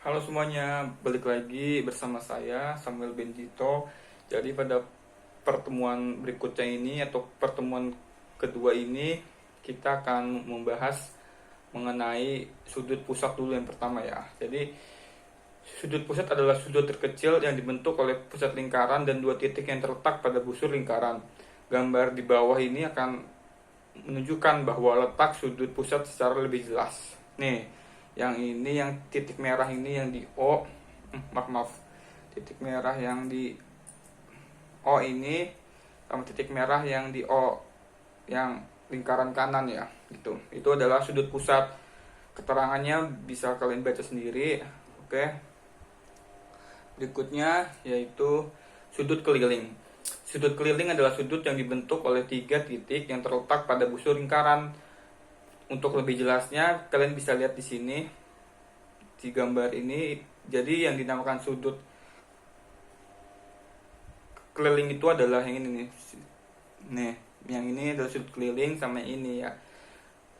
Halo semuanya, balik lagi bersama saya Samuel Benjito. Jadi pada pertemuan berikutnya ini atau pertemuan kedua ini kita akan membahas mengenai sudut pusat dulu yang pertama ya. Jadi sudut pusat adalah sudut terkecil yang dibentuk oleh pusat lingkaran dan dua titik yang terletak pada busur lingkaran. Gambar di bawah ini akan menunjukkan bahwa letak sudut pusat secara lebih jelas. Nih, yang ini yang titik merah ini yang di O, maaf, titik merah yang di O ini sama titik merah yang di O yang lingkaran kanan ya, gitu. Itu adalah sudut pusat. Keterangannya bisa kalian baca sendiri. Oke. Berikutnya yaitu sudut keliling. Sudut keliling adalah sudut yang dibentuk oleh tiga titik yang terletak pada busur lingkaran. Untuk lebih jelasnya, kalian bisa lihat di sini di gambar ini. Jadi yang dinamakan sudut keliling itu adalah yang ini nih. Nih, yang ini adalah sudut keliling sama ini ya.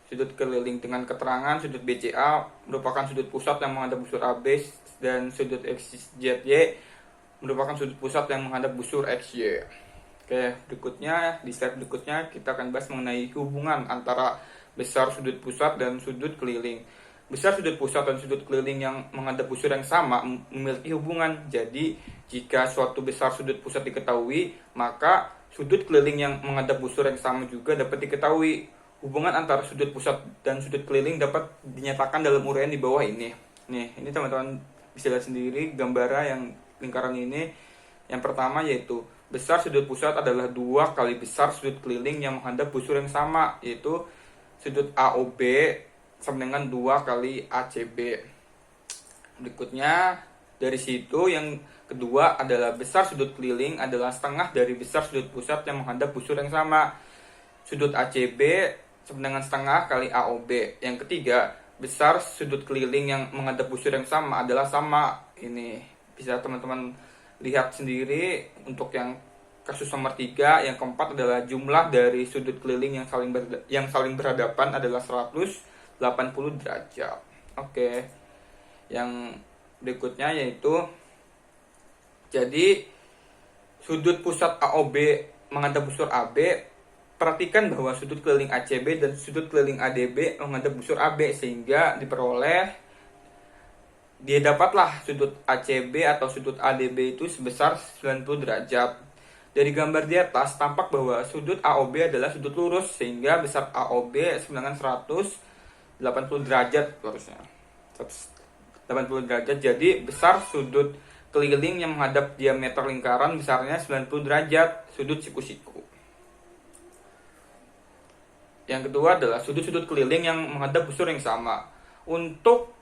Sudut keliling dengan keterangan sudut BCA merupakan sudut pusat yang menghadap busur AB dan sudut XZY merupakan sudut pusat yang menghadap busur XY. Oke, berikutnya di slide berikutnya kita akan bahas mengenai hubungan antara besar sudut pusat dan sudut keliling. Besar sudut pusat dan sudut keliling yang menghadap busur yang sama memiliki hubungan. Jadi, jika suatu besar sudut pusat diketahui, maka sudut keliling yang menghadap busur yang sama juga dapat diketahui. Hubungan antara sudut pusat dan sudut keliling dapat dinyatakan dalam uraian di bawah ini. Nih, ini teman-teman bisa lihat sendiri gambaran yang lingkaran ini. Yang pertama yaitu besar sudut pusat adalah 2 kali besar sudut keliling yang menghadap busur yang sama, yaitu sudut AOB sama dengan 2 kali ACB. Berikutnya dari situ yang kedua adalah besar sudut keliling adalah setengah dari besar sudut pusat yang menghadap busur yang sama. Sudut ACB sama dengan setengah kali AOB. Yang ketiga, besar sudut keliling yang menghadap busur yang sama adalah sama. Ini bisa teman-teman lihat sendiri untuk yang kasus nomor 3. Yang keempat adalah jumlah dari sudut keliling yang saling berhadapan adalah 180 derajat. Oke. Yang berikutnya yaitu jadi sudut pusat AOB menghadap busur AB. Perhatikan bahwa sudut keliling ACB dan sudut keliling ADB menghadap busur AB sehingga dia dapatlah sudut ACB atau sudut ADB itu sebesar 90 derajat. Dari gambar di atas tampak bahwa sudut AOB adalah sudut lurus sehingga besar AOB sama dengan 180 derajat harusnya. 180 derajat. Jadi besar sudut keliling yang menghadap diameter lingkaran besarnya 90 derajat, sudut siku-siku. Yang kedua adalah sudut-sudut keliling yang menghadap busur yang sama. Untuk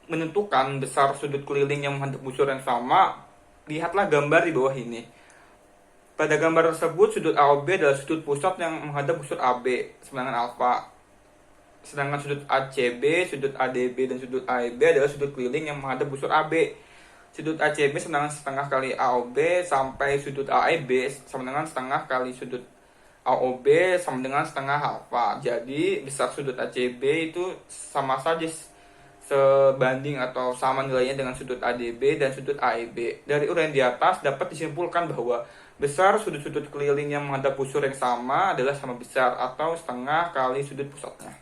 menentukan besar sudut keliling yang menghadap busur yang sama, lihatlah gambar di bawah ini. Pada gambar tersebut, sudut AOB adalah sudut pusat yang menghadap busur AB, sedangkan alfa. Sedangkan sudut ACB, sudut ADB, dan sudut AEB adalah sudut keliling yang menghadap busur AB. Sudut ACB sama dengan setengah kali AOB sampai sudut AEB sama dengan setengah kali sudut AOB sama dengan setengah alfa. Jadi besar sudut ACB itu sama saja sebanding atau sama nilainya dengan sudut ADB dan sudut AEB. Dari uraian di atas dapat disimpulkan bahwa besar sudut-sudut keliling yang menghadap busur yang sama adalah sama besar atau setengah kali sudut pusatnya.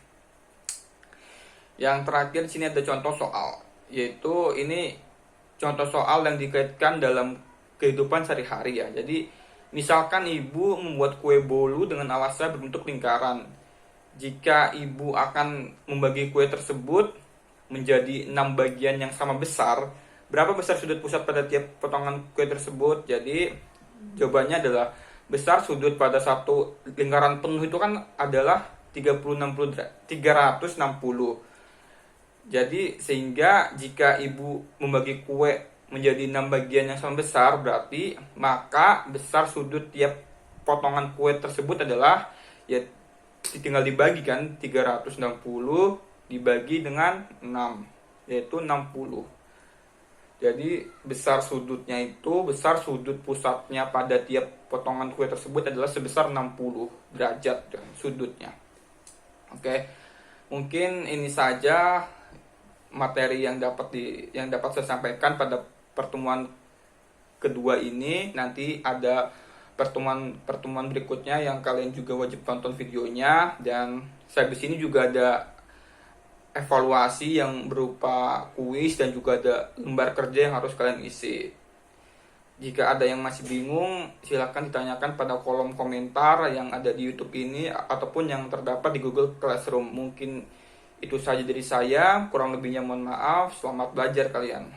Yang terakhir di sini ada contoh soal, yaitu ini contoh soal yang dikaitkan dalam kehidupan sehari-hari ya. Jadi misalkan ibu membuat kue bolu dengan alasnya berbentuk lingkaran. Jika ibu akan membagi kue tersebut menjadi 6 bagian yang sama besar, berapa besar sudut pusat pada tiap potongan kue tersebut? Jadi jawabannya adalah besar sudut pada satu lingkaran penuh itu kan adalah 360. Jadi sehingga jika ibu membagi kue menjadi 6 bagian yang sama besar, berarti maka besar sudut tiap potongan kue tersebut adalah ya tinggal dibagi kan, 360 dibagi dengan 6 yaitu 60. Jadi besar sudutnya itu, besar sudut pusatnya pada tiap potongan kue tersebut adalah sebesar 60 derajat sudutnya. Oke. Mungkin ini saja materi yang dapat saya sampaikan pada pertemuan kedua ini. Nanti ada pertemuan berikutnya yang kalian juga wajib tonton videonya, dan saya di sini juga ada evaluasi yang berupa kuis dan juga ada lembar kerja yang harus kalian isi. Jika ada yang masih bingung, silahkan ditanyakan pada kolom komentar yang ada di YouTube ini ataupun yang terdapat di Google Classroom. Mungkin itu saja dari saya, kurang lebihnya mohon maaf. Selamat belajar kalian.